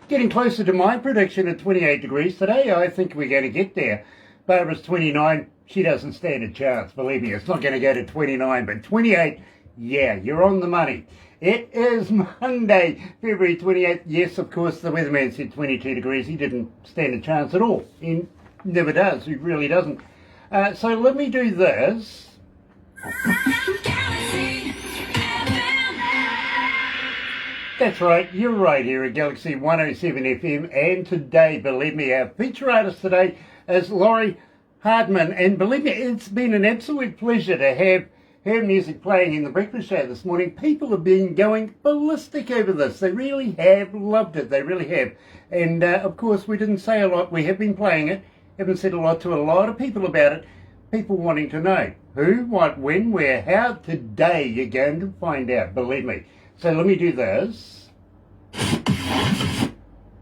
getting closer to my prediction at 28 degrees today. I think we're going to get there. Barbara's 29. She doesn't stand a chance. Believe me, it's not going to go to 29, but 28, yeah, you're on the money. It is Monday, February 28th. Yes, of course, the weatherman said 22 degrees. He didn't stand a chance at all. He never does. He really doesn't. So let me do this. That's right, you're right here at Galaxy 107 FM, and today, believe me, our feature artist today is Lori Hardman, and believe me, it's been an absolute pleasure to have her music playing in the breakfast show this morning. People have been going ballistic over this. They really have loved it, they really have. And of course, we didn't say a lot. We have been playing it, haven't said a lot to a lot of people about it. People wanting to know who, what, when, where, how. Today you're going to find out, believe me. So let me do this.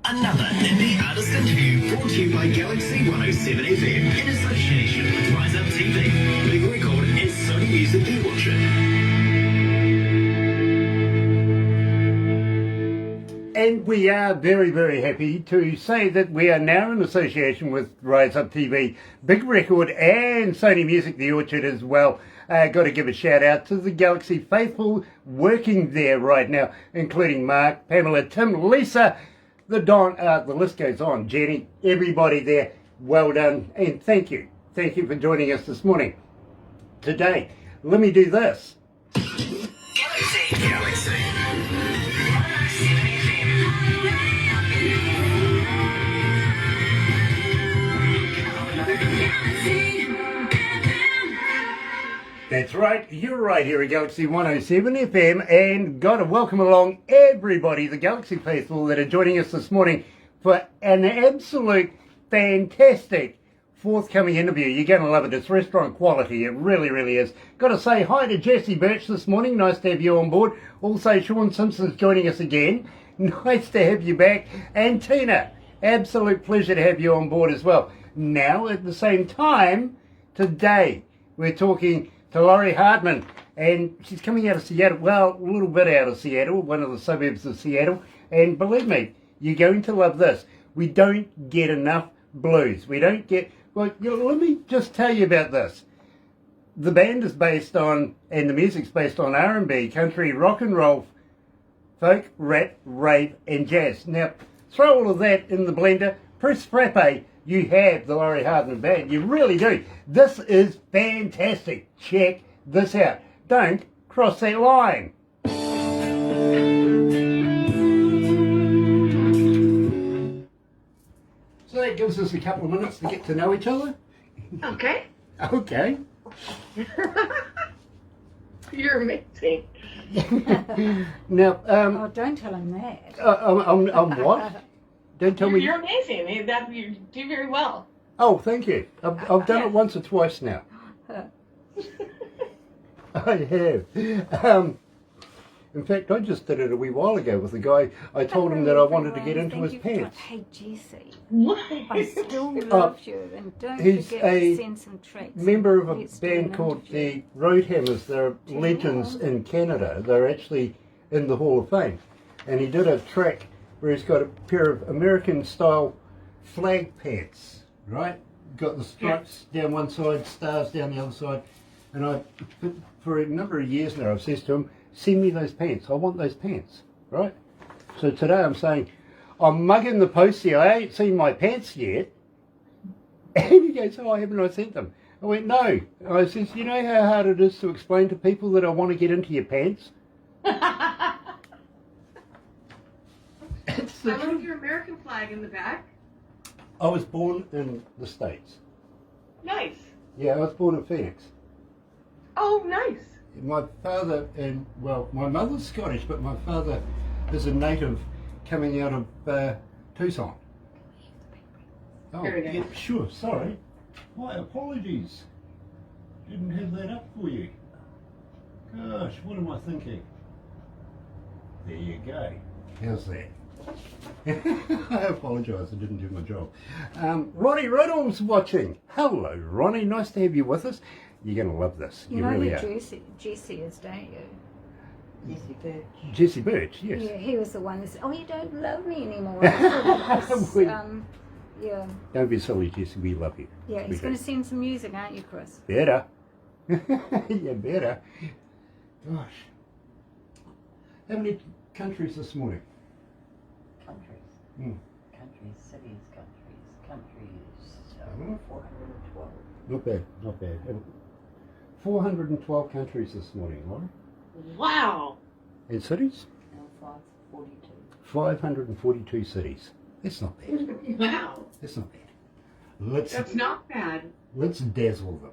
Another indie artist interview brought to you by Galaxy 107 FM in association with Rise Up TV, Big Record and Sony Music The Orchard. And we are very, very happy to say that we are now in association with Rise Up TV, Big Record and Sony Music The Orchard as well. Got to give a shout out to the Galaxy faithful working there right now, including Mark, Pamela, Tim, Lisa, the Don, the list goes on, Jenny, everybody there. Well done, and thank you. Thank you for joining us this morning. Today, let me do this. Galaxy. That's right, you're right here at Galaxy 107 FM, and got to welcome along everybody, the Galaxy faithful that are joining us this morning for an absolute fantastic forthcoming interview. You're going to love it. It's restaurant quality. It really, really is. Got to say hi to Jessie Birch this morning. Nice to have you on board. Also, Sean Simpson's joining us again. Nice to have you back. And Tina, absolute pleasure to have you on board as well. Now, at the same time, today, we're talking to Lori Hardman, and she's coming out of Seattle, well, a little bit out of Seattle, one of the suburbs of Seattle, and believe me, you're going to love this. We don't get enough blues. We don't get, well, let me just tell you about this. The band is based on, and the music's based on R&B, country, rock and roll, folk, rap, rave, and jazz. Now, throw all of that in the blender, press frappe, you have the Lori Hardman band. You really do. This is fantastic. Check this out. Don't cross that line. So that gives us a couple of minutes to get to know each other. Okay. Okay. You're amazing. Now, Oh, don't tell him that. I'm what? Don't tell me. You're amazing. You do very well. Oh, thank you. I've done it once or twice now. I have. In fact, I just did it a wee while ago with a guy. I told him that I wanted to get into his pants. Hey, Jessie, What? I still love you, and don't He's forget to send some treats. Member of a Let's do an band called interview. the Roadhammers. They're legends in Canada. They're actually in the Hall of Fame. And he did a track where he's got a pair of American-style flag pants, right? Got the stripes down one side, stars down the other side. And for a number of years now, I've said to him, send me those pants. I want those pants, right? So today I'm saying, I'm mugging the post here. I ain't seen my pants yet. And he goes, oh, haven't I sent them? I went, no. I says, you know how hard it is to explain to people that I want to get into your pants? It's the I love truth. your American flag in the back. I was born in the States. Nice. Yeah, I was born in Phoenix. Oh, nice. My father, and well, my mother's Scottish, but my father is a native coming out of Tucson. Oh, Very nice. yeah, sure, sorry. My apologies. Didn't have that up for you. Gosh, what am I thinking? There you go. How's that? I apologise, I didn't do my job. Ronnie Riddle's watching. Hello, Ronnie. Nice to have you with us. You're going to love this. You You know really who are. Jessie is, don't you? Jesse Birch. Jesse Birch, yes. Yeah, he was the one that said, "Oh, you don't love me anymore." I thought it was, yeah, Don't be silly, Jesse, we love you. yeah. We He's do. going to send some music, aren't you, Chris? Better. Yeah, better. Gosh. How many countries this morning? Countries. Hmm. Countries, cities, countries. Mhm. 412. Not bad, not bad. 412 countries this morning, Laura. Wow. And cities? Now 542. 542 cities. That's not bad. Wow. That's not bad. That's not bad. Let's dazzle them.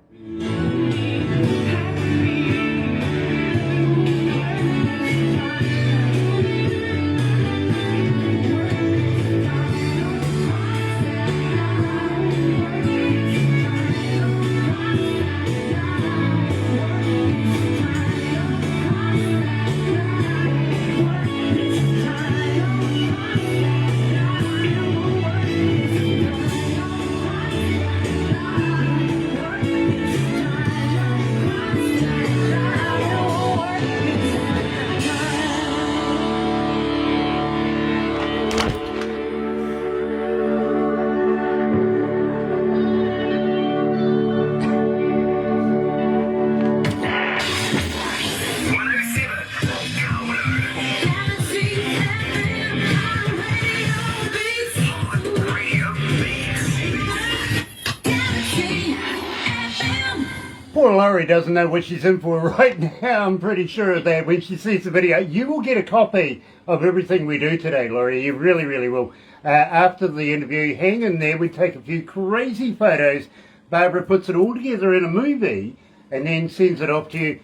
Poor Lori doesn't know what she's in for right now. I'm pretty sure that when she sees the video, you will get a copy of everything we do today, Lori. You really, really will. After the interview, hang in there. We take a few crazy photos. Barbara puts it all together in a movie and then sends it off to you.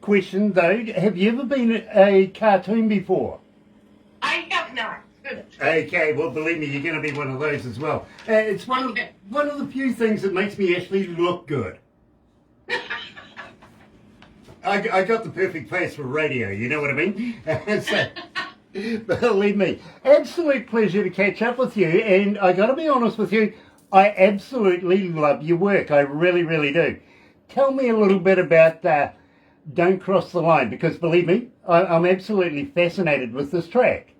Question though, have you ever been a cartoon before? I have not. Okay, well, believe me, you're going to be one of those as well. It's one of the few things that makes me actually look good. I got the perfect face for radio, you know what I mean? So, believe me, absolute pleasure to catch up with you, and I got to be honest with you, I absolutely love your work. I really, really do. Tell me a little bit about Don't Cross the Line, because believe me, I'm absolutely fascinated with this track.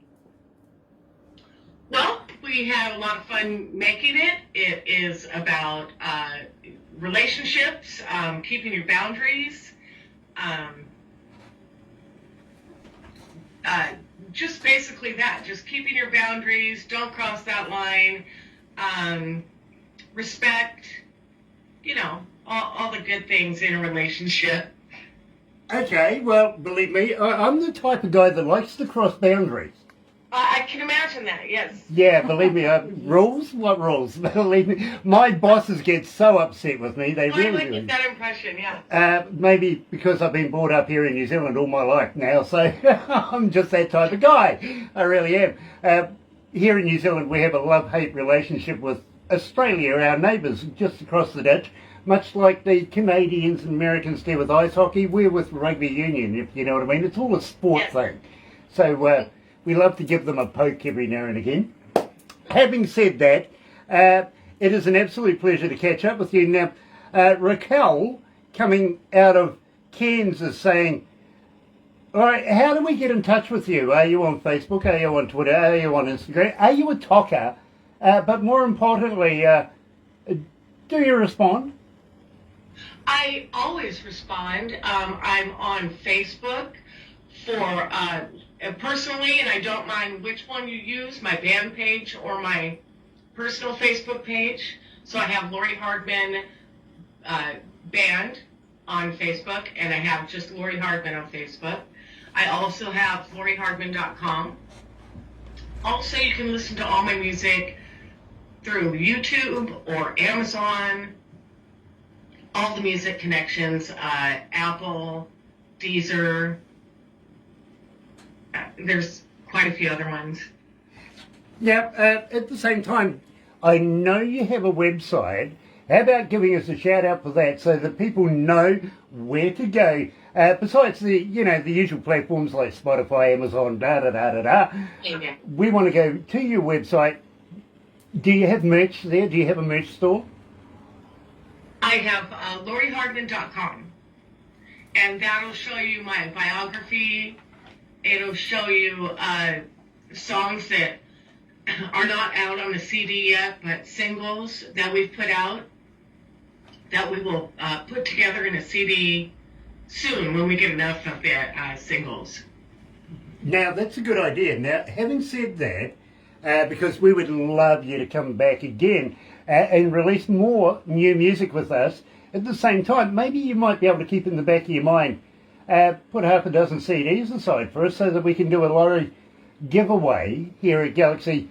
Well, we had a lot of fun making it. It is about relationships, keeping your boundaries, just basically that. Just keeping your boundaries, don't cross that line, respect, you know, all the good things in a relationship. Okay, well, believe me, I'm the type of guy that likes to cross boundaries. I can imagine that, yes. Yeah, believe me, rules? What rules? Believe me, my bosses get so upset with me, they I really get do. that impression, yeah. Maybe because I've been brought up here in New Zealand all my life now, so I'm just that type of guy. I really am. Here in New Zealand, we have a love-hate relationship with Australia, our neighbours, just across the ditch. Much like the Canadians and Americans do with ice hockey, we're with rugby union, if you know what I mean. It's all a sport thing. So we love to give them a poke every now and again. Having said that, it is an absolute pleasure to catch up with you. Now, Raquel, coming out of Kansas, saying, all right, how do we get in touch with you? Are you on Facebook? Are you on Twitter? Are you on Instagram? Are you a talker? But more importantly, do you respond? I always respond. I'm on Facebook for personally, and I don't mind which one you use, my band page or my personal Facebook page. So I have Lori Hardman band on Facebook, and I have just Lori Hardman on Facebook. I also have LoriHardman.com. Also, you can listen to all my music through YouTube or Amazon. All the music connections, Apple, Deezer. There's quite a few other ones. Now, at the same time, I know you have a website. How about giving us a shout out for that so that people know where to go? Besides the usual platforms like Spotify, Amazon, Yeah. we want to go to your website. Do you have merch there? Do you have a merch store? I have LoriHardman.com. and that'll show you my biography. It'll show you songs that are not out on the CD yet, but singles that we've put out that we will put together in a CD soon when we get enough of the singles. Now, that's a good idea. Now, having said that, because we would love you to come back again and release more new music with us, at the same time, maybe you might be able to keep in the back of your mind, put half a dozen CDs aside for us so that we can do a lottery giveaway here at Galaxy.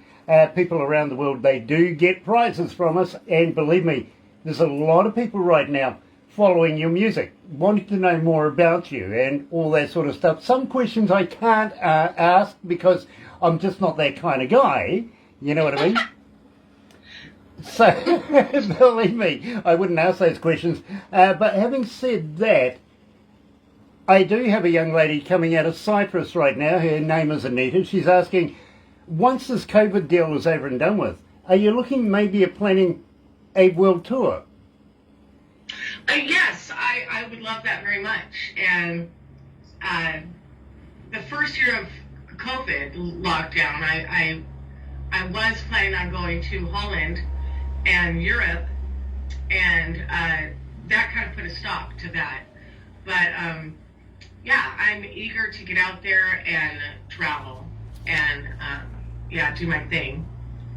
People around the world, they do get prizes from us, and believe me, there's a lot of people right now following your music, wanting to know more about you and all that sort of stuff. Some questions I can't ask because I'm just not that kind of guy, you know what I mean? So, believe me, I wouldn't ask those questions. But having said that, I do have a young lady coming out of Cyprus right now. Her name is Anita. She's asking, once this COVID deal is over and done with, are you looking maybe at planning a world tour? Yes, I would love that very much. And the first year of COVID lockdown, I was planning on going to Holland and Europe, and that kind of put a stop to that. But yeah, I'm eager to get out there and travel and yeah, do my thing.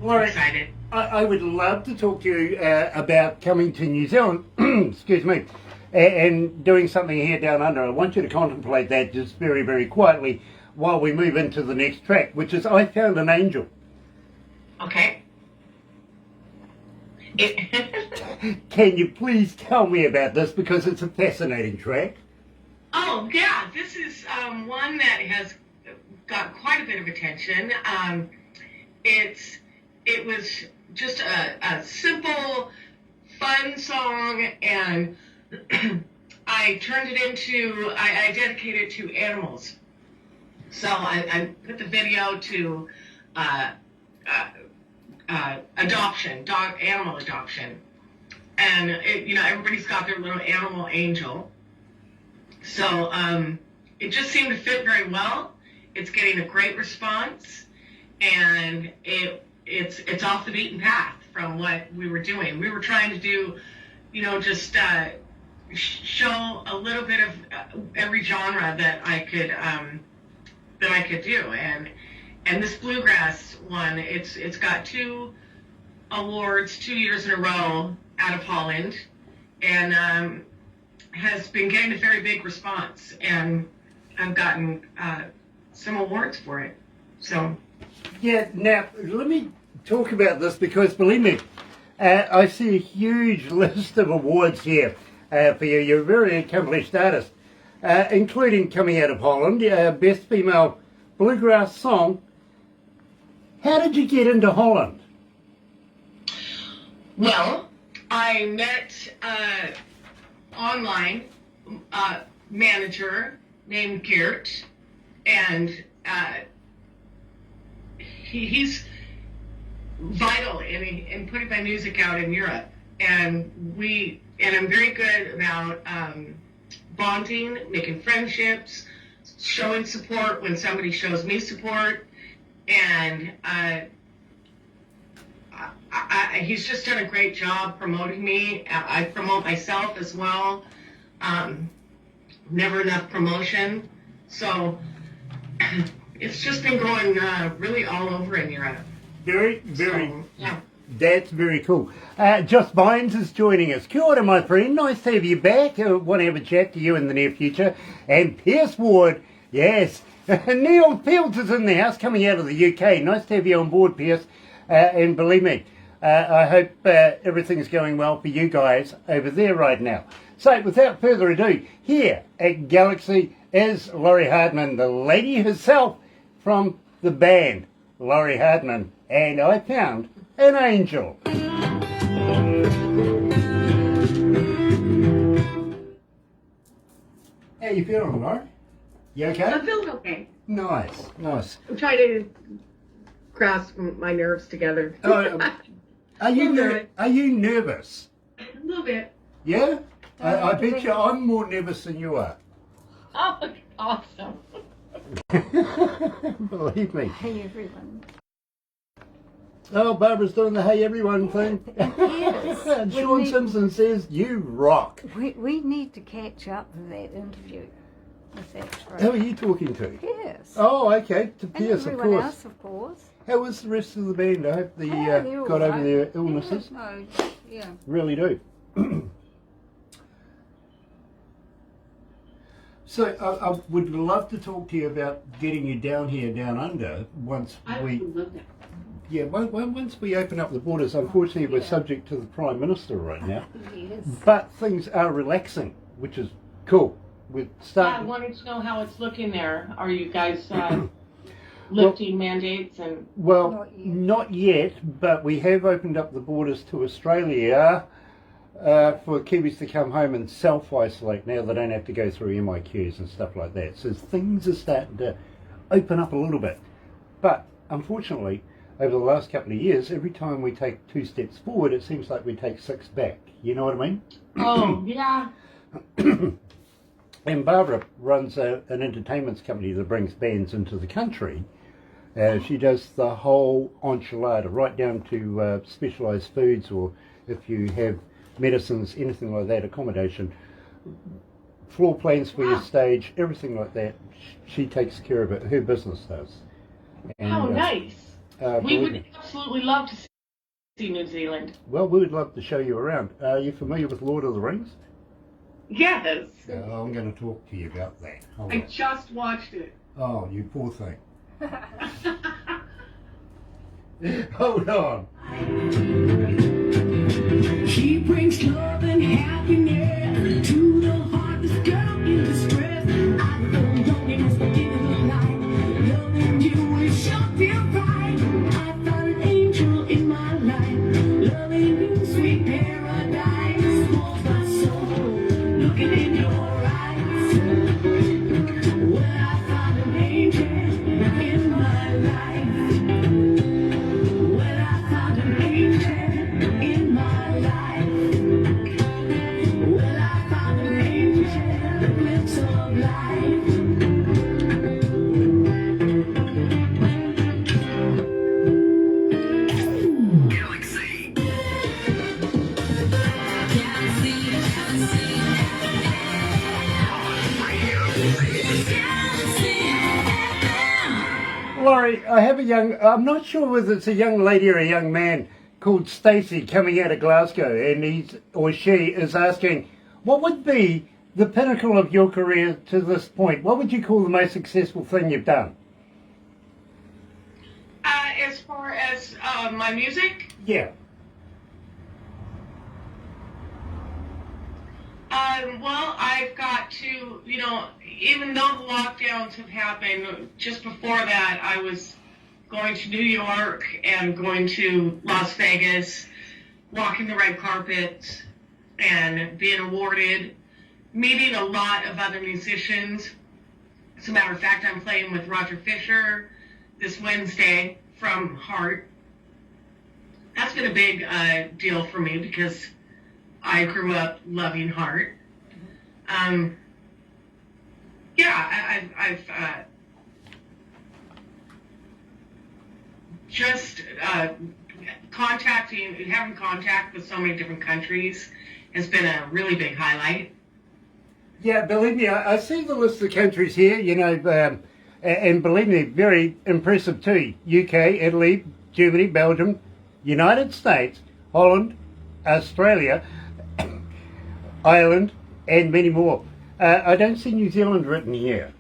Lori, I'm excited. I would love to talk to you about coming to New Zealand, excuse me, and doing something here down under. I want you to contemplate that just very, very quietly while we move into the next track, which is I Found an Angel. Okay. Can you please tell me about this, because it's a fascinating track? Oh, yeah, this is one that has got quite a bit of attention. It was just a simple, fun song, and I turned it into, I dedicated it to animals. So I put the video to adoption, animal adoption. And, everybody's got their little animal angel. So it just seemed to fit very well. It's getting a great response, and it's off the beaten path from what we were doing. We were trying to do, just show a little bit of every genre that I could do, and this bluegrass one, it's got 2 awards 2 years in a row out of Holland, and has been getting a very big response, and I've gotten some awards for it. So yeah, now let me talk about this, because believe me, I see a huge list of awards here for you. You're a very accomplished artist, including coming out of Holland, Best Female Bluegrass Song. How did you get into Holland? Well, I met online manager named Geert, and he's vital in putting my music out in Europe, and I'm very good about bonding, making friendships, showing support when somebody shows me support, and he's just done a great job promoting me. I promote myself as well. Never enough promotion. So it's just been going really all over in Europe. Very, very, So, yeah. That's very cool. Joss Bynes is joining us. Kia ora, my friend. Nice to have you back. Want to have a chat to you in the near future. And Pierce Ward, yes. Neil Fields is in the house, coming out of the UK. Nice to have you on board, Pierce. And believe me, I hope everything's going well for you guys over there right now. So, without further ado, here at Galaxy is Lori Hardman, the lady herself from the band, Lori Hardman, and I Found an Angel. How you feeling, Lori? You okay? I'm feeling okay. Nice, nice. I'm trying to grasp my nerves together. Are you nervous? A little bit. Yeah? I bet you I'm more nervous than you are. Oh, awesome. Believe me. Hey everyone. Oh, Barbara's doing the hey everyone thing. Yes. And Sean Simpson says, you rock. We need to catch up with that interview. If that's right. Who are you talking to? Yes. Oh, okay. To And Pierce, of everyone course. else, of course. How was the rest of the band? I hope they They're all got over right. their illnesses. No, yeah. Really do. So I would love to talk to you about getting you down here, down under, once we... love that. Yeah, once we open up the borders. Unfortunately, we're subject to the Prime Minister right now. Yes. But things are relaxing, which is cool. We're I starting... wanted to know how it's looking there. Are you guys lifting mandates and? Well, Not yet. not yet, but we have opened up the borders to Australia for Kiwis to come home and self-isolate. Now they don't have to go through MIQs and stuff like that. So things are starting to open up a little bit. But unfortunately, over the last couple of years, every time we take 2 steps forward, it seems like we take 6 back. You know what I mean? Oh, yeah. And Barbara runs an entertainment company that brings bands into the country. She does the whole enchilada, right down to specialised foods, or if you have medicines, anything like that, accommodation, floor plans for your stage, everything like that. She takes care of it. Her business does. And, Oh, nice. We believe would me. absolutely love to see New Zealand. Well, we would love to show you around. Are you familiar with Lord of the Rings? Yes. I'm going to talk to you about that. Hold I on. just watched it. Oh, you poor thing. Hold on. She brings love and happiness to the heartless girl in distress. I don't know it must be in the light. Loving you is sure feel right. I found an angel in my life. Loving you, sweet paradise. Holds my soul, looking in your eyes. Well, I found an angel in my life. Well, I found an angel in my life. Well, I found an angel, a glimpse of life. Galaxy. Lori, I have I'm not sure whether it's a young lady or a young man called Stacey coming out of Glasgow, and he or she is asking, what would be the pinnacle of your career to this point? What would you call the most successful thing you've done? As far as my music, Yeah. well, I've got to, even though the lockdowns have happened, just before that, I was going to New York and going to Las Vegas, walking the red carpet and being awarded, meeting a lot of other musicians. As a matter of fact, I'm playing with Roger Fisher this Wednesday from Heart. That's been a big deal for me because I grew up loving Heart. I've just having contact with so many different countries has been a really big highlight. Yeah, believe me, I see the list of countries here, and believe me, very impressive too. UK, Italy, Germany, Belgium, United States, Holland, Australia, Ireland, and many more. I don't see New Zealand written here.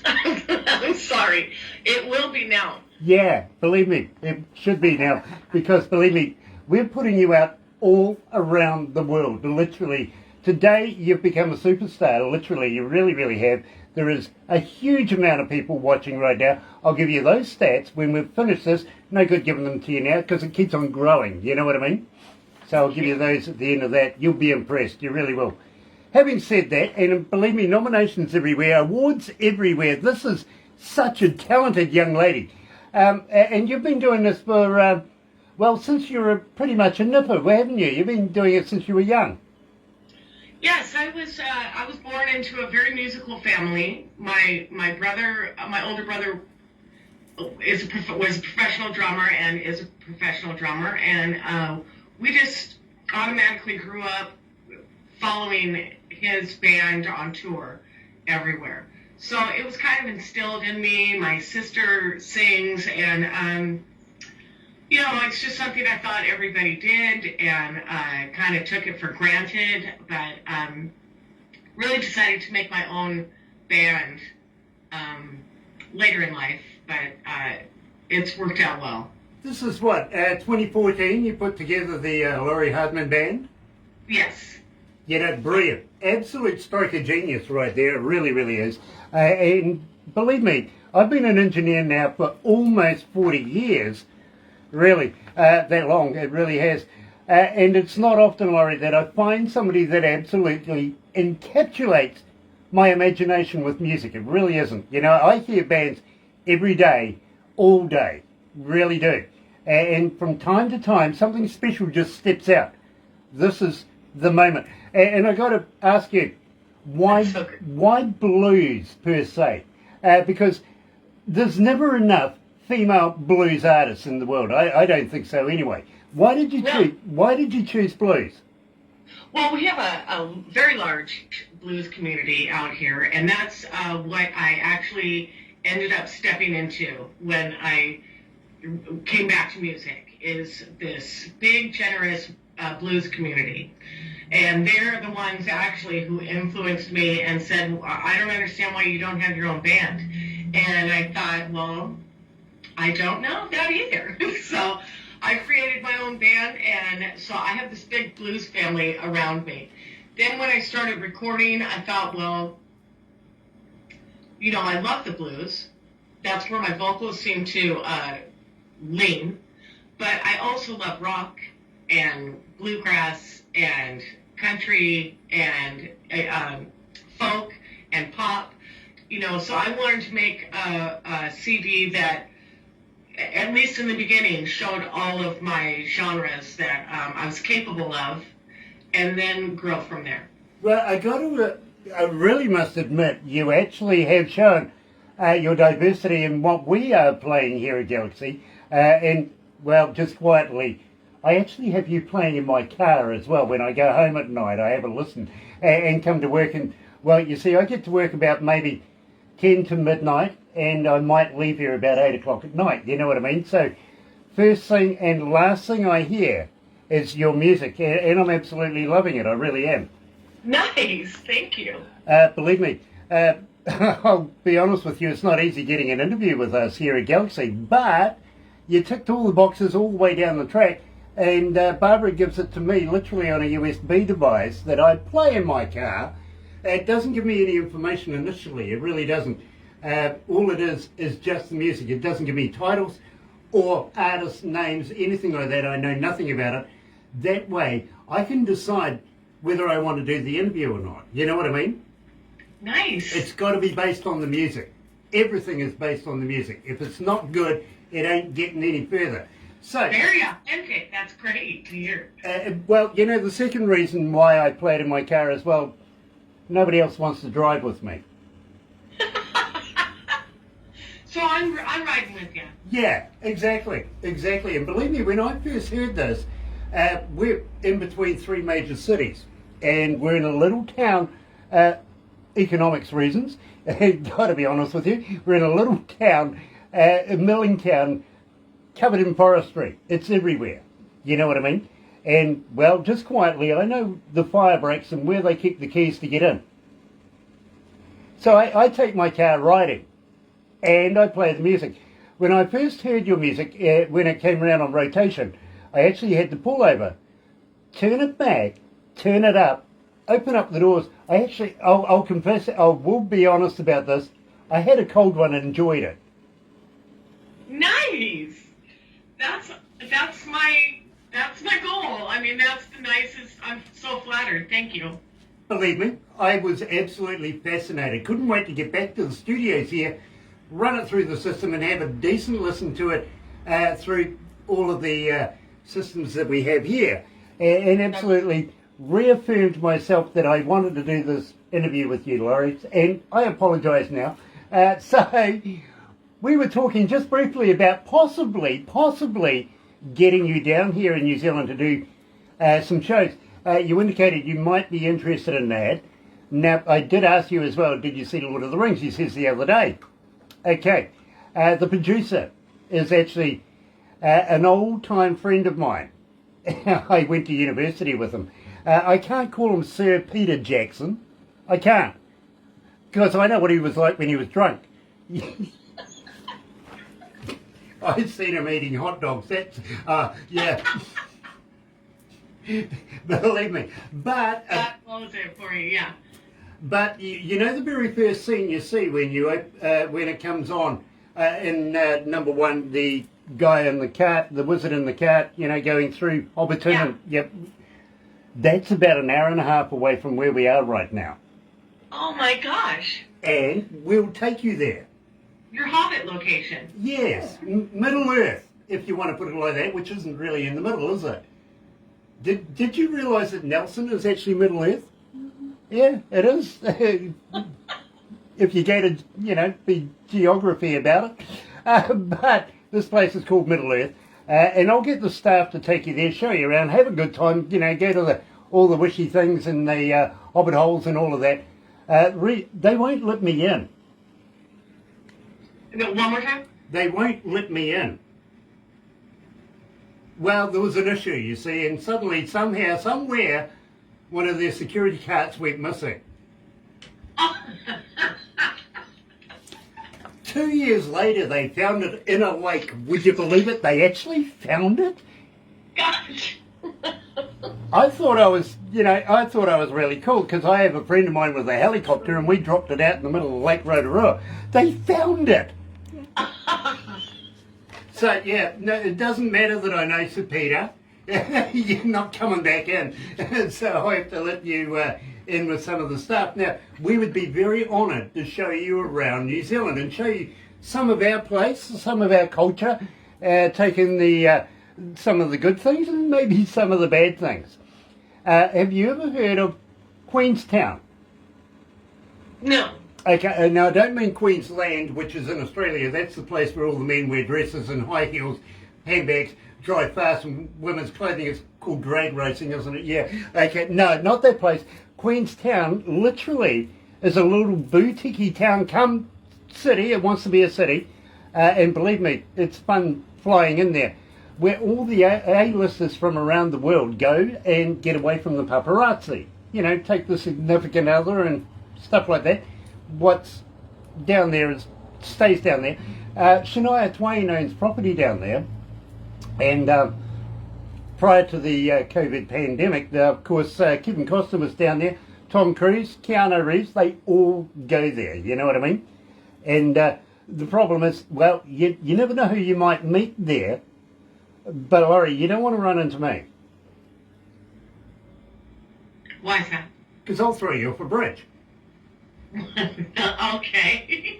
I'm sorry. It will be now. Yeah, believe me, it should be now, because believe me, we're putting you out all around the world, literally. Today, you've become a superstar, literally, you really, really have. There is a huge amount of people watching right now. I'll give you those stats when we've finished this. No good giving them to you now, because it keeps on growing, you know what I mean? So I'll give you those at the end of that. You'll be impressed, you really will. Having said that, and believe me, nominations everywhere, awards everywhere. This is such a talented young lady. And you've been doing this for, since you were pretty much a nipper, haven't you? You've been doing it since you were young. Yes, I was born into a very musical family. My brother, my older brother, was a professional drummer and is a professional drummer, and we just automatically grew up following his band on tour everywhere. So it was kind of instilled in me. My sister sings, and it's just something I thought everybody did, and I kind of took it for granted, but really decided to make my own band later in life, but it's worked out well. This is what, 2014, you put together the Lori Hardman band? Yes. Brilliant. Absolute stroke of genius right there. It really, really is. And believe me, I've been an engineer now for almost 40 years. Really, that long, it really has. And it's not often, Laurie, that I find somebody that absolutely encapsulates my imagination with music. It really isn't. I hear bands every day, all day, really do. And from time to time, something special just steps out. This is the moment. And I got to ask you, why blues per se? Because there's never enough female blues artists in the world. I don't think so anyway. Why did you choose blues? Well, we have a very large blues community out here, and that's what I actually ended up stepping into when I came back to music, is this big, generous blues community. And they're the ones actually who influenced me and said, I don't understand why you don't have your own band. And I thought, well, I don't know that either. So I created my own band, and so I have this big blues family around me. Then when I started recording, I thought, well, I love the blues. That's where my vocals seem to lean. But I also love rock and bluegrass and country and folk and pop. So I wanted to make a CD that, at least in the beginning, showed all of my genres that I was capable of, and then grow from there. Well, I really must admit, you actually have shown your diversity in what we are playing here at Galaxy. And, well, just quietly, I actually have you playing in my car as well. When I go home at night, I have a listen and come to work. And, well, you see, I get to work about maybe 10 to midnight, and I might leave here about 8 o'clock at night. You know what I mean? So first thing and last thing I hear is your music, and I'm absolutely loving it. I really am. Nice. Thank you. Believe me, I'll be honest with you, it's not easy getting an interview with us here at Galaxy, but you ticked all the boxes all the way down the track, and Barbara gives it to me literally on a USB device that I play in my car. It doesn't give me any information initially. It really doesn't. All it is just the music. It doesn't give me titles or artist names, anything like that. I know nothing about it. That way, I can decide whether I want to do the interview or not. You know what I mean? Nice. It's got to be based on the music. Everything is based on the music. If it's not good, it ain't getting any further. So very authentic. That's great to hear. Well, the second reason why I play it in my car as well, nobody else wants to drive with me. So I'm riding with you. Yeah, exactly. And believe me, when I first heard this, we're in between three major cities, and we're in a little town, economics reasons, got to be honest with you, we're in a little town, a milling town, covered in forestry. It's everywhere. You know what I mean? And, well, just quietly, I know the fire breaks and where they keep the keys to get in. So I take my car riding, and I play the music. When I first heard your music, when it came around on rotation, I actually had to pull over, turn it back, turn it up, open up the doors. I'll confess, I will be honest about this, I had a cold one and enjoyed it. Nice. That's my goal. I mean, that's the nicest. I'm so flattered. Thank you. Believe me, I was absolutely fascinated. Couldn't wait to get back to the studios here, run it through the system and have a decent listen to it through all of the systems that we have here. And absolutely reaffirmed myself that I wanted to do this interview with you, Lori, and I apologise now. So we were talking just briefly about possibly getting you down here in New Zealand to do some shows. You indicated you might be interested in that. Now, I did ask you as well, did you see Lord of the Rings? You said the other day. Okay. The producer is actually an old-time friend of mine. I went to university with him. I can't call him Sir Peter Jackson. I can't. Because I know what he was like when he was drunk. I've seen him eating hot dogs. That's, yeah. Believe me. But... that blows it for you, yeah. But you know the very first scene you see when it comes on in number one, the guy in the cart, the wizard in the cart, you know, going through Hobbiton. Yeah. And, yep, that's about an hour and a half away from where we are right now. Oh my gosh. And we'll take you there. Your Hobbit location. Yes, Middle Earth, if you want to put it like that, which isn't really in the middle, is it? Did you realise that Nelson is actually Middle Earth? Yeah, it is. If you go to, you know, the geography about it. But this place is called Middle Earth. And I'll get the staff to take you there, show you around, have a good time, you know, go to all the wishy things and the hobbit holes and all of that. They won't let me in. One more time? They won't let me in. Well, there was an issue, you see, and suddenly, somehow, somewhere, one of their security carts went missing. Oh. 2 years later, they found it in a lake. Would you believe it? They actually found it? Gosh. I thought I was really cool because I have a friend of mine with a helicopter and we dropped it out in the middle of Lake Rotorua. They found it. So, yeah, no, it doesn't matter that I know Sir Peter. You're not coming back in. So I have to let you in with some of the stuff. Now, we would be very honoured to show you around New Zealand and show you some of our place, some of our culture, taking the some of the good things and maybe some of the bad things. Have you ever heard of Queenstown? No. Okay, now I don't mean Queensland, which is in Australia. That's the place where all the men wear dresses and high heels, handbags, drive fast, and women's clothing. It's called drag racing, isn't it? Yeah. Okay, no, not that place. Queenstown literally is a little boutique town come city. It wants to be a city. And believe me, it's fun flying in there, where all the A-listers from around the world go and get away from the paparazzi. You know, take the significant other and stuff like that. What's down there stays down there. Shania Twain owns property down there, and prior to the COVID pandemic, of course, Kevin Costner was down there, Tom Cruise, Keanu Reeves, they all go there, you know what I mean? And the problem is, well, you never know who you might meet there, but Laurie, you don't want to run into me. Why is that? Because I'll throw you off a bridge. Okay.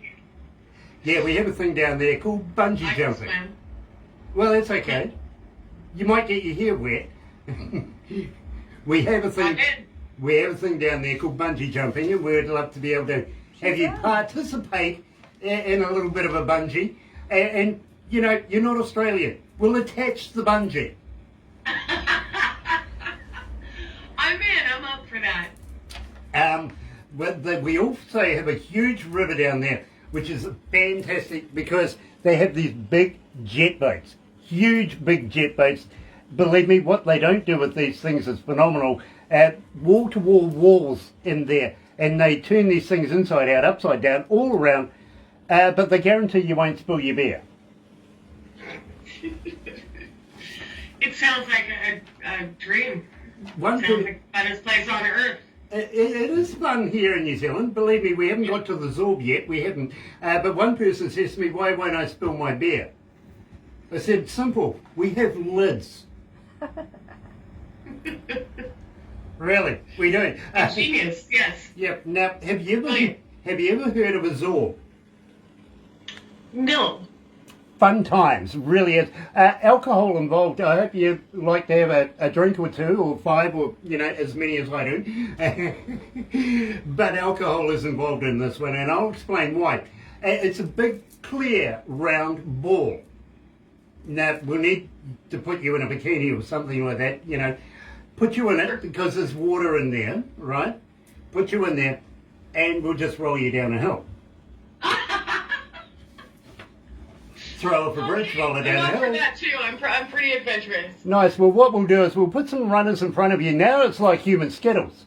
Yeah, we have a thing down there called bungee I can jumping. swim. Well, that's okay. You might get your hair wet. We have a thing. We have a thing down there called bungee jumping, and we'd love to be able to have you participate in a little bit of a bungee. And you know, you're not Australian. We'll attach the bungee. I'm in. I'm up for that. But we also have a huge river down there, which is fantastic because they have these big jet boats, huge big jet boats. Believe me, what they don't do with these things is phenomenal. Wall-to-wall walls in there, and they turn these things inside out, upside down, all around, but they guarantee you won't spill your beer. It sounds like a dream. One Sounds thing, like the funnest place on earth. it is fun here in New Zealand. Believe me, we haven't got to the Zorb yet. We haven't. But one person says to me, "Why won't I spill my beer?" I said, "Simple. We have lids." Really, we do. Genius, yes. Yep. Now, have you ever heard of a Zorb? No. Fun times, really is. Alcohol involved. I hope you like to have a drink or two or five or, as many as I do. But alcohol is involved in this one, and I'll explain why. It's a big, clear, round ball. Now, we'll need to put you in a bikini or something like that, Put you in it because there's water in there, right? Put you in there, and we'll just roll you down a hill. Throw off a bridge, roll it down I'm the up for hill. that too. I'm pretty adventurous. Nice. Well, what we'll do is we'll put some runners in front of you. Now it's like human Skittles.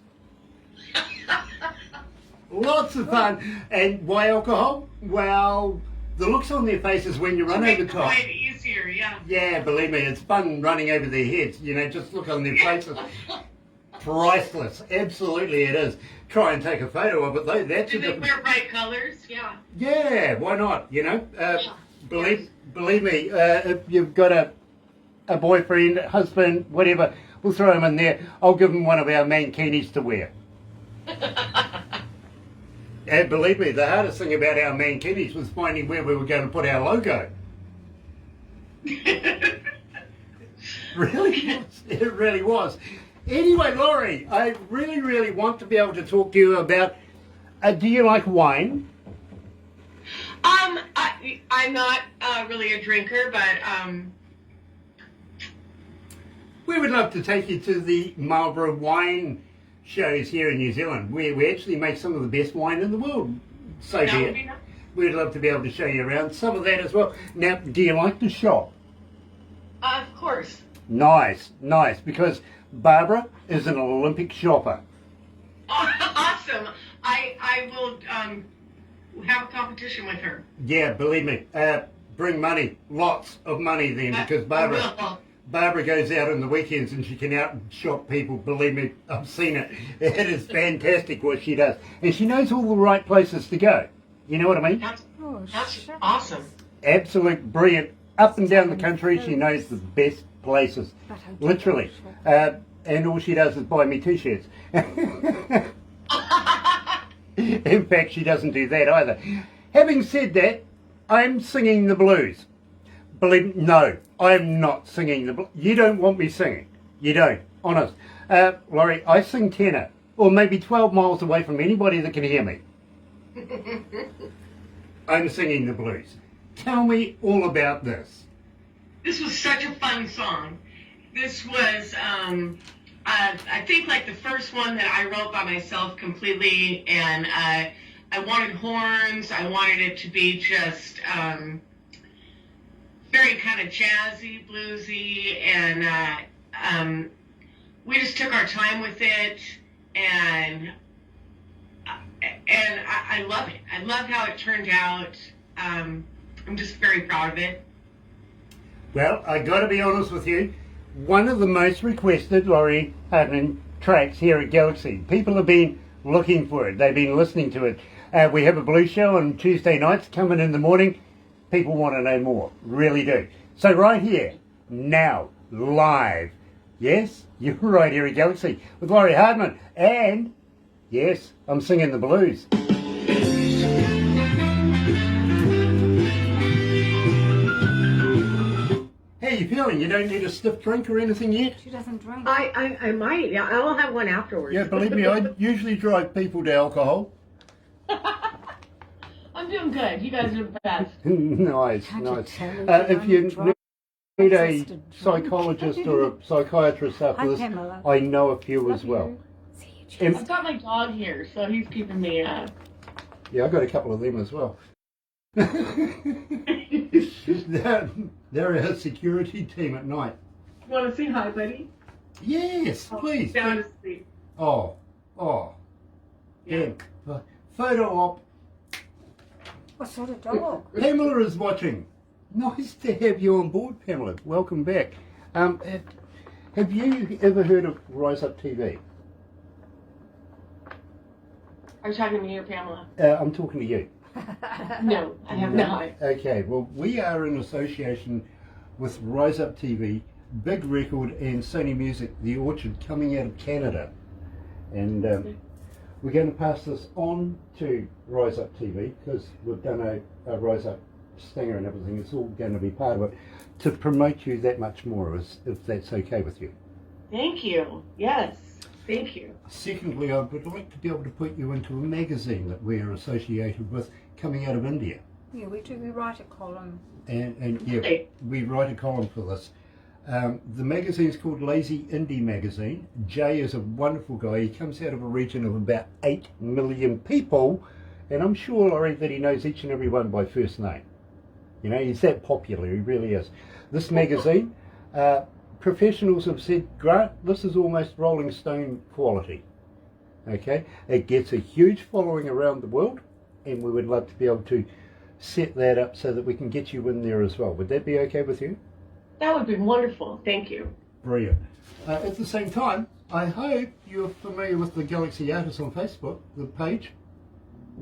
Lots of fun. And why alcohol? Well, the looks on their faces when you run over Make the top. ride easier, yeah. Yeah, believe me, it's fun running over their heads. Just look on their faces. Priceless. Absolutely it is. Try and take a photo of it though. That's Do a they different... wear bright colors? Yeah. Yeah, why not? Yeah. Believe me, if you've got a boyfriend, husband, whatever, we'll throw him in there. I'll give him one of our mankinis to wear. And believe me, the hardest thing about our mankinis was finding where we were going to put our logo. Really was. It really was. Anyway, Lori, I really, really want to be able to talk to you about, do you like wine? I'm not really a drinker, but We would love to take you to the Marlborough wine shows here in New Zealand. We actually make some of the best wine in the world. So that would be be it. nice. We'd love to be able to show you around some of that as well. Now, do you like to shop? Of course. Nice, nice, because Barbara is an Olympic shopper. Awesome. I will have a competition with her. Yeah, believe me. Bring money, lots of money then, because I will. Barbara goes out on the weekends and she can out and shop people. Believe me, I've seen it. It is fantastic what she does. And she knows all the right places to go. You know what I mean? That's Oh, sure. awesome. Absolute brilliant. Up and down the country, she knows the best places. But I do Literally. shop. And all she does is buy me t-shirts. In fact, she doesn't do that either. Having said that, I'm singing the blues. Believe no, I'm not singing the blues. You don't want me singing. You don't. Honest. Laurie, I sing tenor. Or maybe 12 miles away from anybody that can hear me. I'm singing the blues. Tell me all about this. This was such a fun song. This was, I think, like the first one that I wrote by myself completely, and I wanted horns. I wanted it to be just very kind of jazzy, bluesy, and we just took our time with it, and I love it. I love how it turned out. I'm just very proud of it. Well, I got to be honest with you. One of the most requested Lori Hardman tracks here at Galaxy. People have been looking for it. They've been listening to it. We have a blues show on Tuesday nights coming in the morning. People want to know more. Really do. So right here, now, live. Yes, you're right here at Galaxy with Lori Hardman. And, yes, I'm singing the blues. How you feeling? You don't need a stiff drink or anything yet? She doesn't drink. I might. Yeah, I'll have one afterwards. Yeah, believe me, I usually drive people to alcohol. I'm doing good. You guys are the best. Nice, Can't you nice. tell me If I'm you drunk? need a Just a drink. psychologist or a psychiatrist after Hi, this, Pamela. I know a few as Love well. you. See you, Jess. I've got my dog here, so he's keeping me Yeah, I got a couple of them as well. They're our security team at night. You want to say hi, buddy? Yes, please. Down to sleep. Oh, yeah. Photo op. What sort of dog? Pamela is watching. Nice to have you on board, Pamela. Welcome back. Have you ever heard of Rise Up TV? Are you talking to me or Pamela? I'm talking to you. No, I have not. Okay, well, we are in association with Rise Up TV, Big Record and Sony Music, The Orchard, coming out of Canada. And we're going to pass this on to Rise Up TV because we've done a Rise Up stinger and everything. It's all going to be part of it to promote you that much more, if that's okay with you. Thank you. Yes. Thank you. Secondly, I would like to be able to put you into a magazine that we are associated with coming out of India. Yeah, we do. We write a column. And yeah, Okay. we write a column for this. The magazine is called Lazy Indie Magazine. Jay is a wonderful guy. He comes out of a region of about 8 million people, and I'm sure, Laurie, that he knows each and every one by first name. You know, he's that popular, he really is. This magazine, professionals have said, Grant, this is almost Rolling Stone quality. Okay, it gets a huge following around the world, and we would love to be able to set that up so that we can get you in there as well. Would that be okay with you? That would be wonderful. Thank you. Brilliant. At the same time, I hope you're familiar with the Galaxy Artists on Facebook, the page.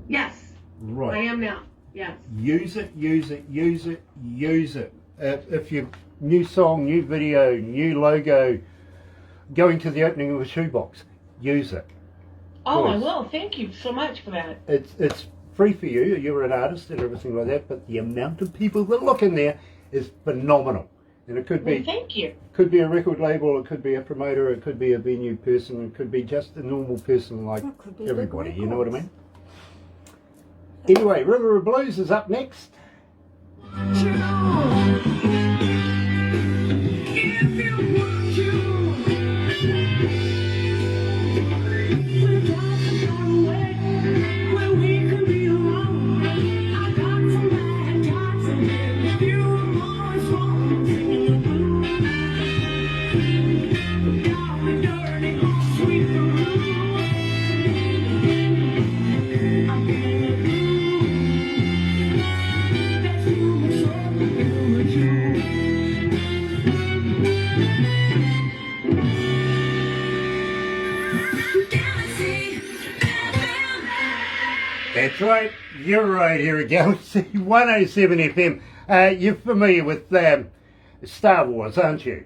Yes. Right. I am now. Yes. Use it, use it, use it, use it. If you new song, new video, new logo, going to the opening of a shoebox, use it. Oh, I Please. will. Thank you so much for that. It's free for you. You're an artist and everything like that, but the amount of people that look in there is phenomenal. And it could Well, be thank you. a record label, it could be a promoter, it could be a venue person, it could be just a normal person like It could be everybody. big You know what I records. mean? Anyway, River of Blues is up next. If you want to, we've got to go away where we can be alone. I got some bad guys and then you always want singing the blues. Down and dirty, sweet the room. I'm getting the blues. That's human, so human, you. Galaxy FM. That's right, you're right here at Galaxy 107 FM. You're familiar with Star Wars, aren't you?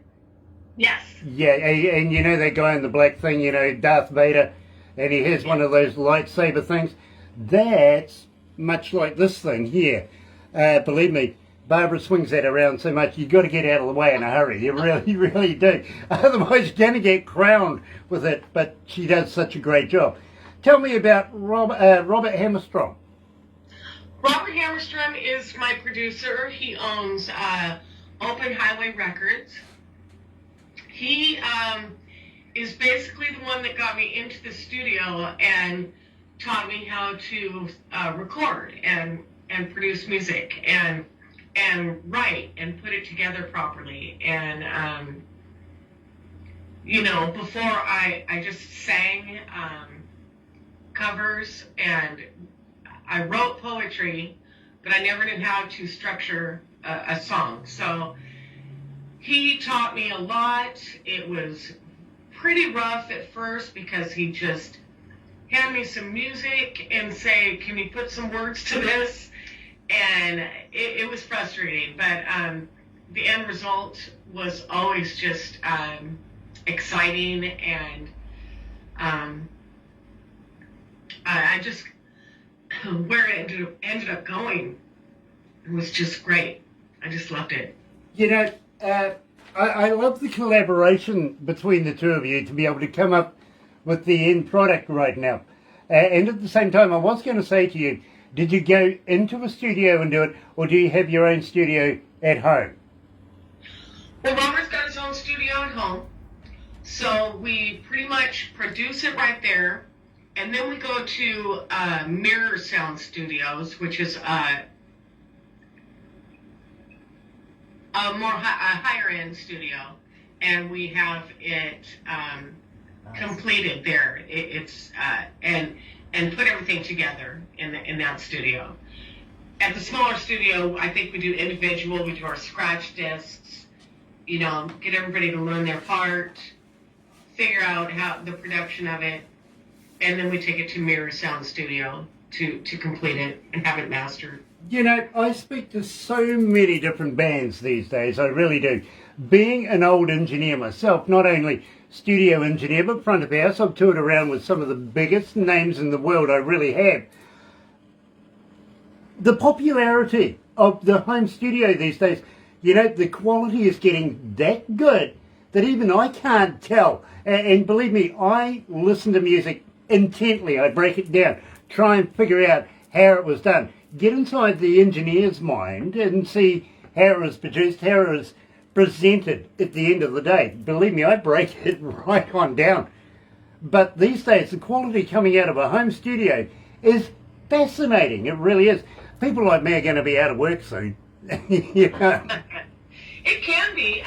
Yes. Yeah, and you know that guy in the black thing, you know, Darth Vader, and he has one of those lightsaber things? That's much like this thing here. Believe me, Barbara swings that around so much, you've got to get out of the way in a hurry. You really, really do. Otherwise, you're going to get crowned with it, but she does such a great job. Tell me about Robert Hammerstrom. Robert Hammerstrom is my producer. He owns Open Highway Records. He is basically the one that got me into the studio and taught me how to record and produce music and write and put it together properly. And you know, before I just sang covers, and I wrote poetry, but I never knew how to structure a song. So he taught me a lot. It was pretty rough at first because he just hand me some music and say, can you put some words to this? And it was frustrating, but the end result was always just exciting, and I just, where it ended up going was just great. I just loved it. You know, I love the collaboration between the two of you to be able to come up with the end product right now. And at the same time, I was going to say to you, did you go into a studio and do it, or do you have your own studio at home? Well, Robert's got his own studio at home, so we pretty much produce it right there, and then we go to Mirror Sound Studios, which is a more higher end studio, and we have it completed there. It's and put everything together in that studio. At the smaller studio, I think we do individual. We do our scratch discs. You know, get everybody to learn their part, figure out how the production of it, and then we take it to Mirror Sound Studio to complete it and have it mastered. You know, I speak to so many different bands these days, I really do. Being an old engineer myself, not only studio engineer, but front of house, I've toured around with some of the biggest names in the world, I really have. the popularity of the home studio these days, you know, the quality is getting that good that even I can't tell. And believe me, I listen to music intently. I break it down, try and figure out how it was done, get inside the engineer's mind and see how it was produced, how it was presented at the end of the day. Believe me, I break it right on down. But these days, the quality coming out of a home studio is fascinating. It really is. People like me are going to be out of work soon. You know? It can be.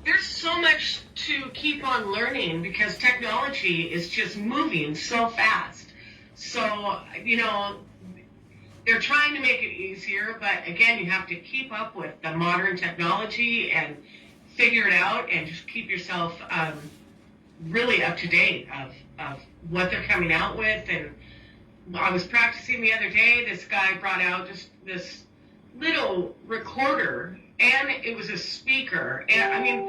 There's so much to keep on learning because technology is just moving so fast. So, you know, they're trying to make it easier, but again, you have to keep up with the modern technology and figure it out and just keep yourself really up to date of what they're coming out with. And I was practicing the other day, this guy brought out just this little recorder, and it was a speaker. And I mean,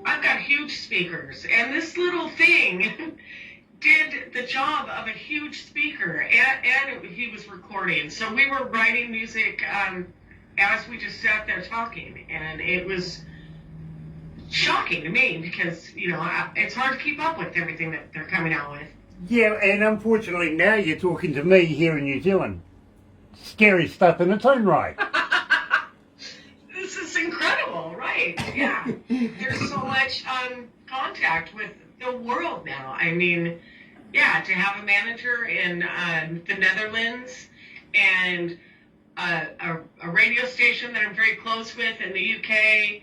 I've got huge speakers, and this little thing did the job of a huge speaker, and he was recording. So we were writing music as we just sat there talking, and it was shocking to me because, you know, it's hard to keep up with everything that they're coming out with. Yeah, and unfortunately now you're talking to me here in New Zealand. Scary stuff in its own right. This is incredible, right? Yeah. There's so much contact with the world now. I mean, yeah, to have a manager in the Netherlands and a radio station that I'm very close with in the UK,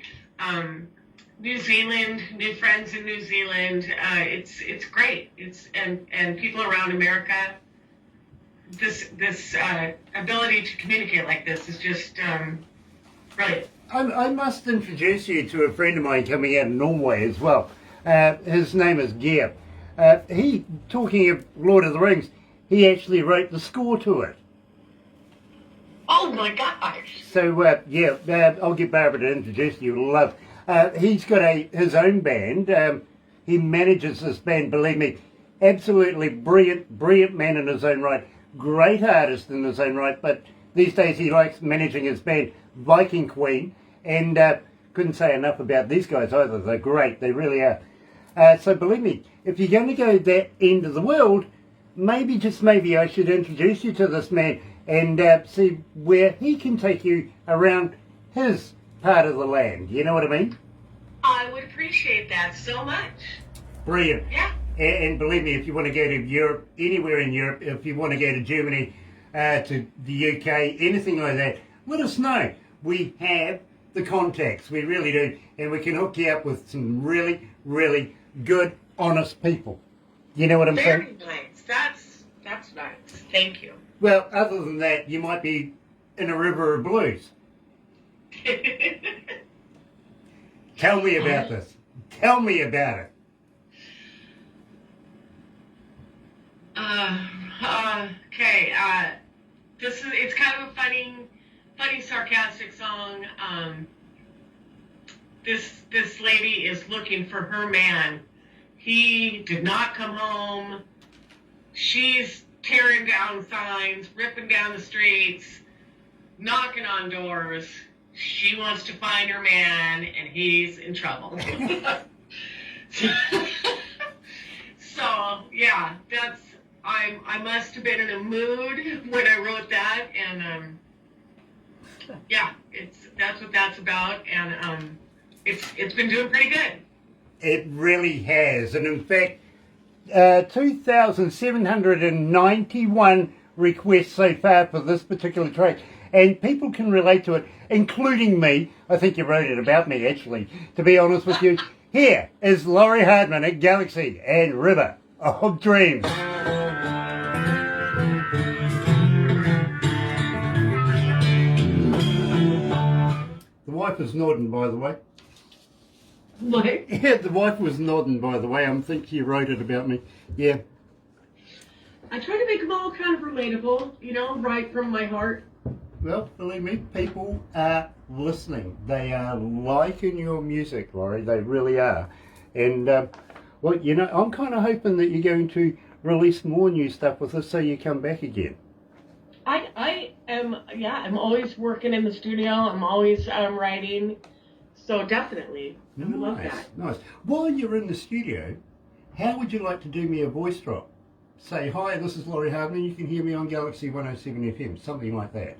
New Zealand, new friends in New Zealand. It's great. And people around America. This ability to communicate like this is just brilliant. I must introduce you to a friend of mine coming out of Norway as well. His name is Geir. He, talking of Lord of the Rings, he actually wrote the score to it. Oh my gosh! So yeah, I'll get Barbara to introduce you. You'll love. He's got his own band. He manages this band. Believe me, absolutely brilliant man in his own right. Great artist in his own right. But these days he likes managing his band, Viking Queen, and couldn't say enough about these guys either. They're great. They really are. So believe me, if you're going to go that end of the world, maybe, just maybe, I should introduce you to this man and see where he can take you around his part of the land. You know what I mean? I would appreciate that so much. Brilliant. Yeah. And believe me, if you want to go to Europe, anywhere in Europe, if you want to go to Germany, to the UK, anything like that, let us know. We have the contacts. We really do. And we can hook you up with some really, really good, honest people. You know what I'm saying? Very nice. That's nice. Thank you. Well, other than that, you might be in a river of blues. Tell me about this. Tell me about it. Okay. It's kind of a funny, sarcastic song. This lady is looking for her man. He did not come home. She's tearing down signs, ripping down the streets, knocking on doors. She wants to find her man, and he's in trouble. So yeah, I must have been in a mood when I wrote that, and yeah, that's what that's about, and it's been doing pretty good. It really has, and in fact, 2,791 requests so far for this particular track, and people can relate to it, including me. I think you wrote it about me, actually, to be honest with you. Here is Lori Hardman at Galaxy and River of Dreams. The wife is nodding, by the way. What? Yeah, the wife was nodding, by the way. I think you wrote it about me. Yeah. I try to make them all kind of relatable, right from my heart. Well, believe me, people are listening. They are liking your music, Lori. They really are. And, well, I'm kind of hoping that you're going to release more new stuff with us so you come back again. I I'm always working in the studio. I'm always writing. So definitely, I would love that. Nice. While you're in the studio, how would you like to do me a voice drop? Say, hi, this is Lori Hardman. You can hear me on Galaxy 107 FM, something like that.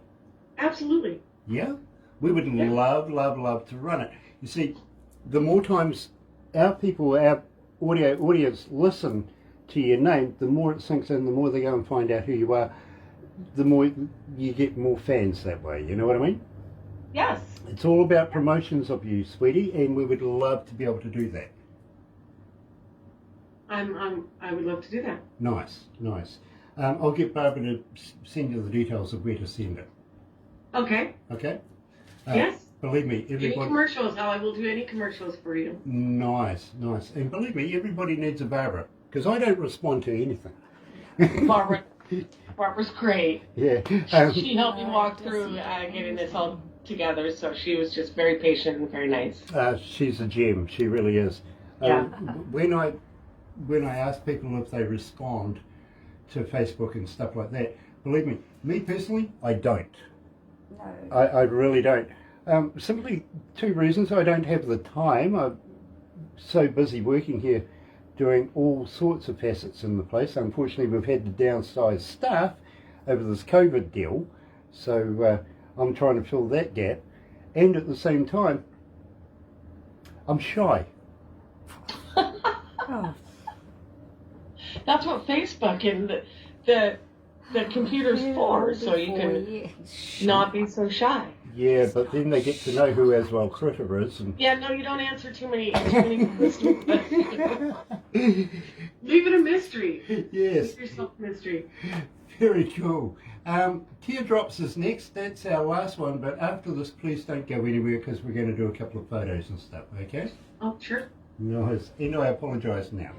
Absolutely. Yeah? We would love to run it. You see, the more times our audience listen to your name, the more it sinks in, the more they go and find out who you are, the more you get more fans that way. You know what I mean? Yes. It's all about promotions of you, sweetie, and we would love to be able to do that. I would love to do that. Nice. I'll get Barbara to send you the details of where to send it. Okay. Okay? Yes. Believe me, Any everybody... commercials, I will do any commercials for you. Nice. And believe me, everybody needs a Barbara, because I don't respond to anything. Barbara's great. Yeah. She helped me walk through getting this all together, so she was just very patient and very nice. She's a gem. She really is. Yeah. When I ask people if they respond to Facebook and stuff like that, believe me personally, I don't. No. I really don't. Simply two reasons. I don't have the time. I'm so busy working here doing all sorts of facets in the place. Unfortunately, we've had to downsize staff over this COVID deal, so I'm trying to fill that gap. And at the same time, I'm shy. Oh, That's what Facebook and the computer's for, so you can not be so shy. Yeah, but then they get to know who Aswell Critter is. And Yeah, no, you don't answer too many questions. Leave it a mystery. yes, Keep yourself a mystery. very cool. Teardrops is next. That's our last one. But after this, please don't go anywhere because we're going to do a couple of photos and stuff. Okay? Oh, sure. Nice. And I apologise now.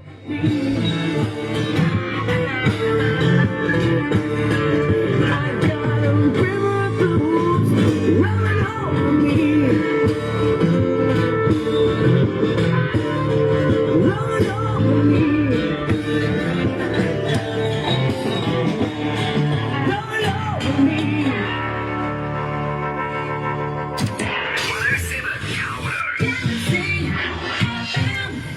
I got a river of blues running over me. Running over me. Running over me.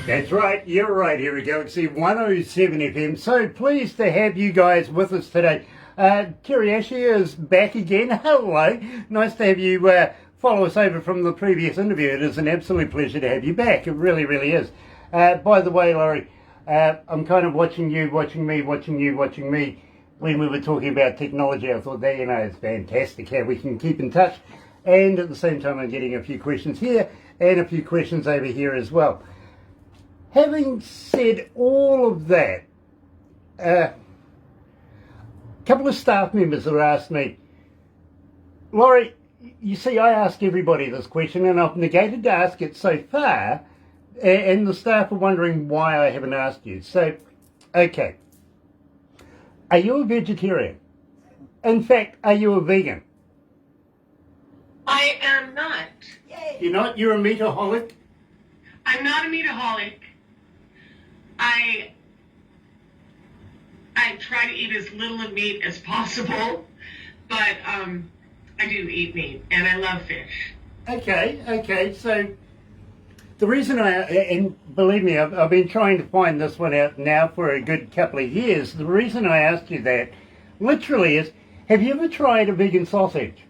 That's right, you're right here at Galaxy 107 FM. So pleased to have you guys with us today. Terry Ashley is back again. Hello. Nice to have you follow us over from the previous interview. It is an absolute pleasure to have you back. It really, really is. By the way, Laurie, I'm kind of watching you, watching me. When we were talking about technology, I thought that, it's fantastic how we can keep in touch. And at the same time, I'm getting a few questions here and a few questions over here as well. Having said all of that, a couple of staff members have asked me, Laurie, you see, I ask everybody this question and I've negated to ask it so far, and the staff are wondering why I haven't asked you. So, okay. Are you a vegetarian? In fact, are you a vegan? I am not. You're not? You're a meataholic? I'm not a meataholic. I try to eat as little of meat as possible, but I do eat meat, and I love fish. Okay, so the reason and believe me, I've been trying to find this one out now for a good couple of years. The reason I asked you that, literally, is, have you ever tried a vegan sausage?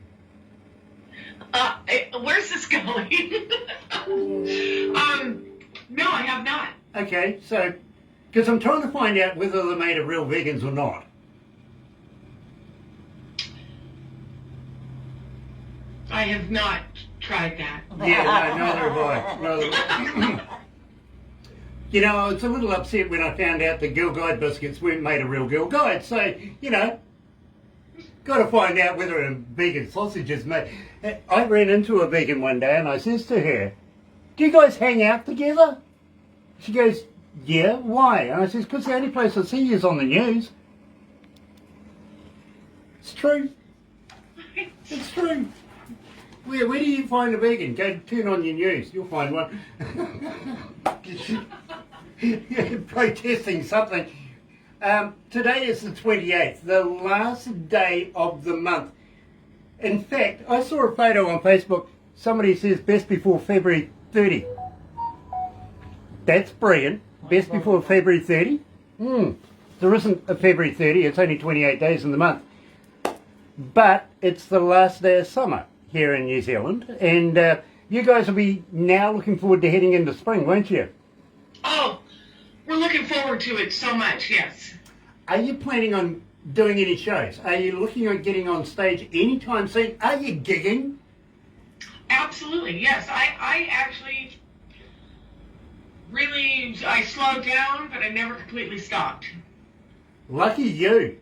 Where's this going? No, I have not. Okay, so, because I'm trying to find out whether they're made of real vegans or not. I have not tried that. Yeah, no, neither have I. I was a little upset when I found out the Girl Guide biscuits weren't made of real Girl Guide, so, got to find out whether a vegan sausage is made. I ran into a vegan one day and I says to her, do you guys hang out together? She goes, yeah, why? And I says, because the only place I see you is on the news. It's true. It's true. Where do you find a vegan? Go turn on your news. You'll find one. Protesting something. Today is the 28th, the last day of the month. In fact, I saw a photo on Facebook. Somebody says best before February 30. That's brilliant. Best before February 30? There isn't a February 30. It's only 28 days in the month. But it's the last day of summer here in New Zealand. And you guys will be now looking forward to heading into spring, won't you? Oh, we're looking forward to it so much, yes. Are you planning on doing any shows? Are you looking at getting on stage anytime soon? Are you gigging? Absolutely, yes. I actually really, I slowed down, but I never completely stopped. Lucky you.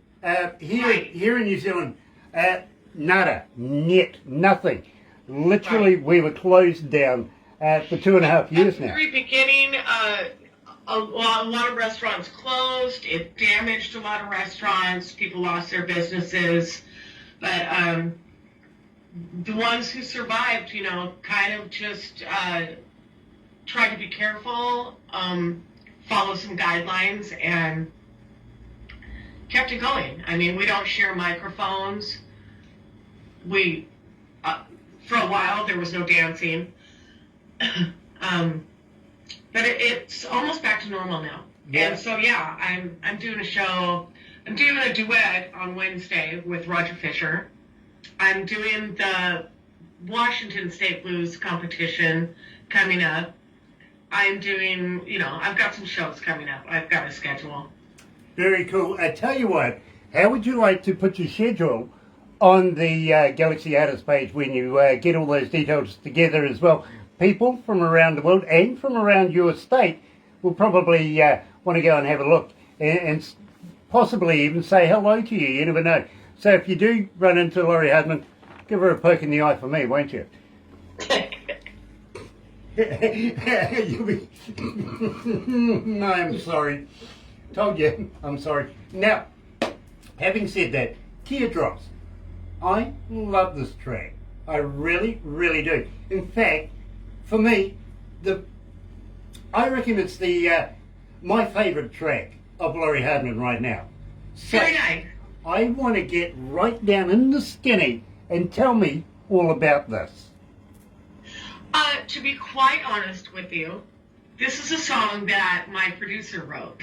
Here in New Zealand, nada, nothing. Literally, we were closed down for 2.5 years At the now. very beginning, a lot of restaurants closed. It damaged a lot of restaurants. People lost their businesses. But the ones who survived, kind of just tried to be careful, follow some guidelines, and kept it going. I mean, we don't share microphones. For a while, there was no dancing. But it's almost back to normal now. Yeah. And so, yeah, I'm doing a show. I'm doing a duet on Wednesday with Roger Fisher. I'm doing the Washington State Blues competition coming up. I'm doing, I've got some shows coming up. I've got a schedule. Very cool. I tell you what, how would you like to put your schedule on the Galaxy Artist page when you get all those details together as well? People from around the world and from around your state will probably want to go and have a look and possibly even say hello to you. You never know. So if you do run into Lori Hardman, give her a poke in the eye for me, won't you? You'll be... No, I'm sorry. Told you, I'm sorry. Now, having said that, Teardrops. I love this track. I really, really do. In fact, for me, I reckon it's my favourite track of Lori Hardman right now. So, Very nice. I want to get right down in the skinny and tell me all about this. To be quite honest with you, this is a song that my producer wrote.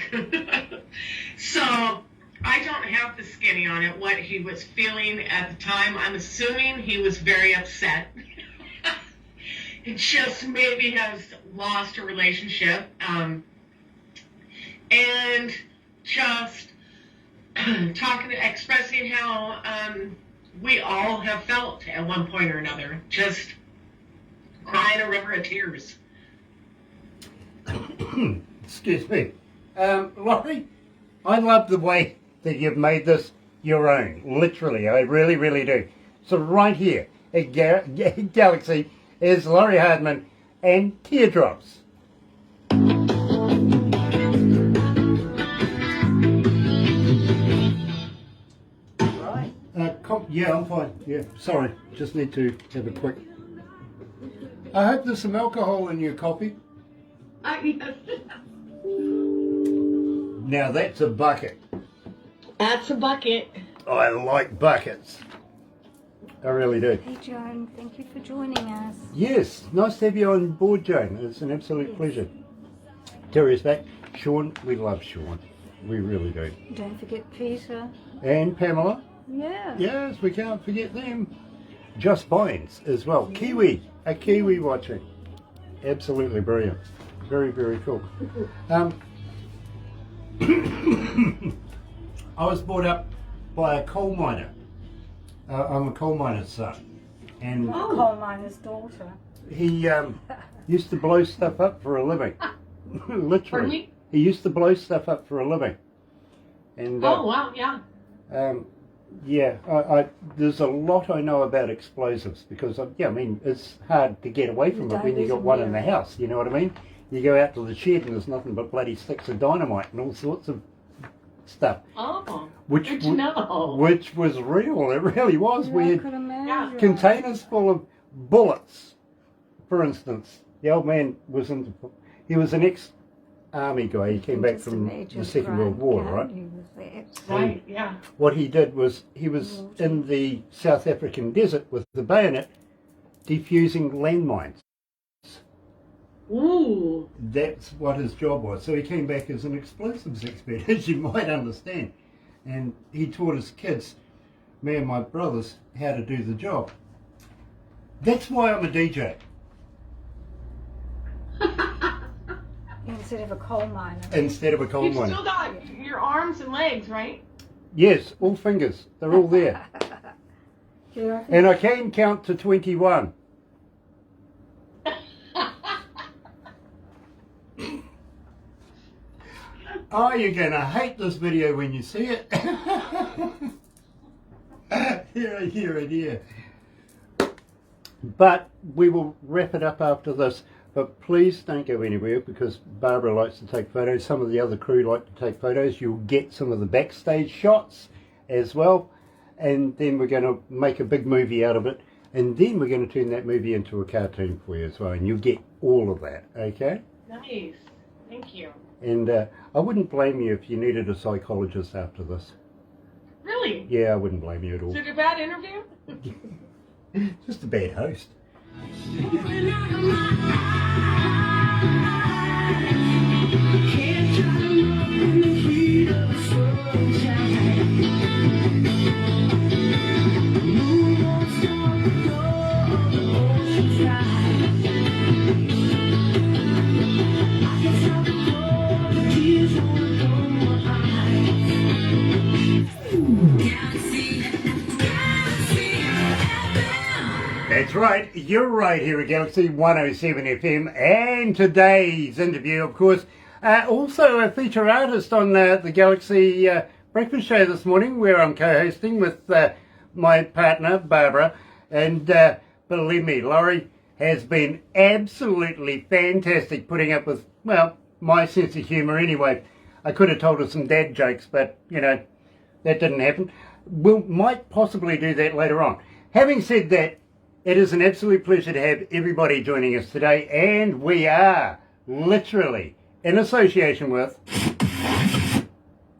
So I don't have the skinny on it, what he was feeling at the time. I'm assuming he was very upset. He just maybe has lost a relationship. And just expressing how we all have felt at one point or another. Just crying a river of tears. Excuse me. Lori, I love the way that you've made this your own. Literally, I really, really do. So right here at Galaxy is Lori Hardman and Teardrops. Right. Yeah, I'm fine. Yeah, sorry. Just need to have a quick... I hope there's some alcohol in your coffee. Now that's a bucket. That's a bucket. I like buckets. I really do. Hey Joan, thank you for joining us. Yes, nice to have you on board, Joan. It's an absolute pleasure. Terry's back. Sean, we love Sean. We really do. Don't forget Peter. And Pamela. Yeah. Yes, we can't forget them. Joss Bynes as well. Kiwi. A Kiwi watching. Absolutely brilliant. Very, very cool. I was brought up by a coal miner. I'm a coal miner's son. And Coal miner's daughter. he used to blow stuff up for a living. Literally. Pardon me? He used to blow stuff up for a living. And Oh, wow, yeah. there's a lot I know about explosives because, it's hard to get away from it when you got one in the house, you know what I mean? You go out to the shed and there's nothing but bloody sticks of dynamite and all sorts of stuff. Oh, Which good to know. Which was real, it really was. We I had could imagine. containers full of bullets, for instance. The old man was he was an army guy. He came back Just from imagine the Second Grant World War, right? County with that. Right, yeah. What he did was he was in the South African desert with the bayonet defusing landmines. Ooh. That's what his job was. So he came back as an explosives expert, as you might understand. And he taught his kids, me and my brothers, how to do the job. That's why I'm a DJ. Instead of a coal miner. Instead of a coal You've miner. still got your arms and legs, right? Yes, all fingers. They're all there. Yeah. And I can count to 21. Oh, you're going to hate this video when you see it. Here. But we will wrap it up after this. But please don't go anywhere because Barbara likes to take photos. Some of the other crew like to take photos. You'll get some of the backstage shots as well. And then we're going to make a big movie out of it. And then we're going to turn that movie into a cartoon for you as well. And you'll get all of that, okay? Nice. Thank you. And I wouldn't blame you if you needed a psychologist after this. Really? Yeah, I wouldn't blame you at all. Is it a bad interview? Just a bad host. Open out of my eyes. Can't try to look in the heat of the sunshine. Moon won't stop the door of the ocean's tide. I can stop the floor, the tears won't come my eyes. Galaxy, galaxy, FM. That's right, you're right here at Galaxy 107 FM. And today's interview, of course, also a feature artist on the Galaxy Breakfast Show this morning, where I'm co-hosting with my partner, Barbara. And believe me, Lori has been absolutely fantastic putting up with, well, my sense of humour anyway. I could have told her some dad jokes, but, you know, that didn't happen. We might possibly do that later on. Having said that, it is an absolute pleasure to have everybody joining us today, and we are literally in association with...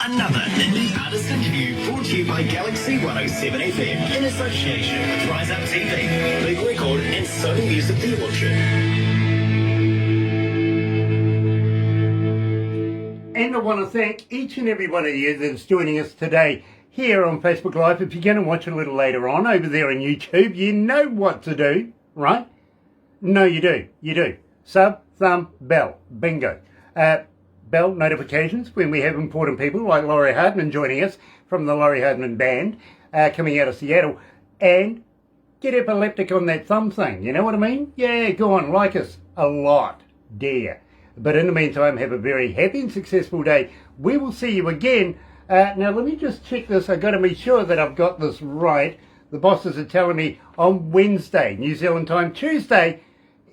Another indie artist interview brought to you by Galaxy 107 FM in association with Rise Up TV, Big Record and Sony Music The Orchard. And I want to thank each and every one of you that's joining us today here on Facebook Live. If you're going to watch a little later on over there on YouTube, you know what to do, right? No, you do. You do. Sub, thumb, bell. Bingo. Bell notifications when we have important people like Lori Hardman joining us from the Lori Hardman Band coming out of Seattle. And get epileptic on that thumb thing. You know what I mean? Yeah, go on, like us a lot, dear. But in the meantime, have a very happy and successful day. We will see you again. Now, let me just check this. I've got to be sure that I've got this right. The bosses are telling me on Wednesday, New Zealand time, Tuesday,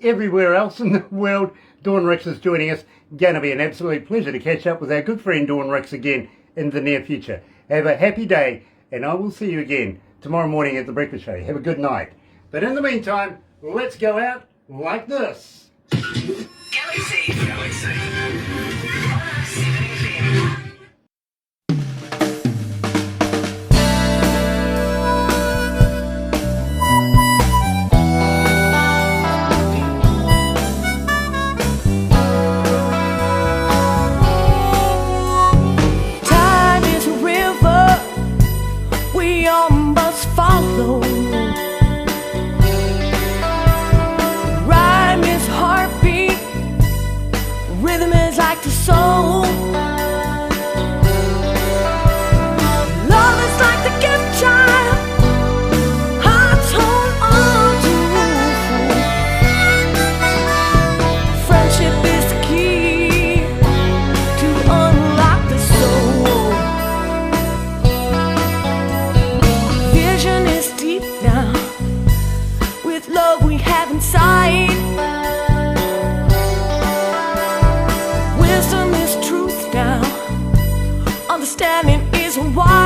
everywhere else in the world. Dawn Ricks is joining us. Going to be an absolute pleasure to catch up with our good friend Dawn Ricks again in the near future. Have a happy day, and I will see you again tomorrow morning at the Breakfast Show. Have a good night. But in the meantime, let's go out like this. Galaxy 107 FM. Time is a river we all must follow. Rhyme is heartbeat, rhythm is like the soul. Love is like the gift child, hearts hold on to. Friendship is the key to unlock the soul. Vision is deep now, with love we have inside. Wisdom is truth now, understanding is wise.